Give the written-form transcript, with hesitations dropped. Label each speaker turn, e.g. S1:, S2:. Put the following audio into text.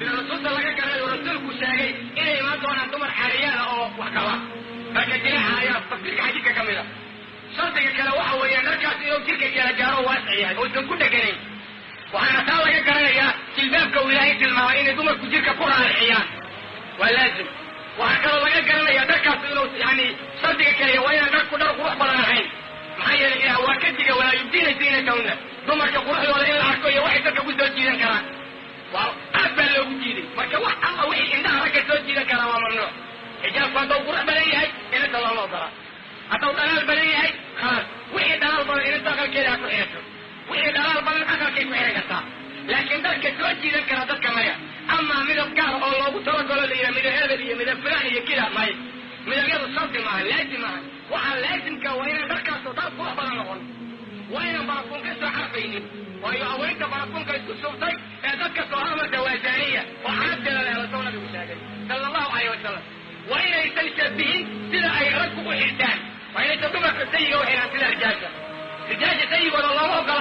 S1: كرو الرسول صلى الله عليه وسلم ورسولك شاهي إلي ما دونا دمر حريان أو وحكوا فكتلها يا تطبيق حاجك كاملة شرطك كلا waxa weeyaan markaas inuu jirka kala gaaro waasiyahay oo san ku dhaganay waxana taa laga garanayaa silbaabka Ilaahay tilmaamay in dumarku jirka ku raaciyaan waa laazim waxa kale laga garanayaa dadkaas inuu yani shartiga kale waa inaan dadku dhar qurux badan ahayn maxaa yeelay Ilaahay waa ka diga walaa yubdiina diinatawna dumarka quruxdooda in la arko iyo waxay dadka ku soo jiidan karaan waa aad baa loogu diiday marka wax alla wixii indhaha ragga soo jiidan kara waa mamnuuc xijaabku hadduu qurux badan yahay inta loo dara hadduu dhalaal badan yahay خلاص وحي دلال بلن إن دخل كده كحيرته وحي دلال بلن أخل كي كحيرته لكن ذلك توجي ذكر ذلك مايا أما من القهر الله ترقل لي من هذا لي من الفلاني كده مايا من الرياض الصوت معه لازم معه وحال لازم كوين ذلك الصوتات قوة بلن نغل وين برفون كسر حرفيني ويعوينك برفون كسر صوتك ذلك صهامة دوازانية وحد لرسولنا بمشاهدين صلى الله عليه وسلم وين يستشبهين سلا أي ركب وإحسان وإن تدمك السيئة وحين أنت الرجاجة رجاجة سيئة ولا الله وقال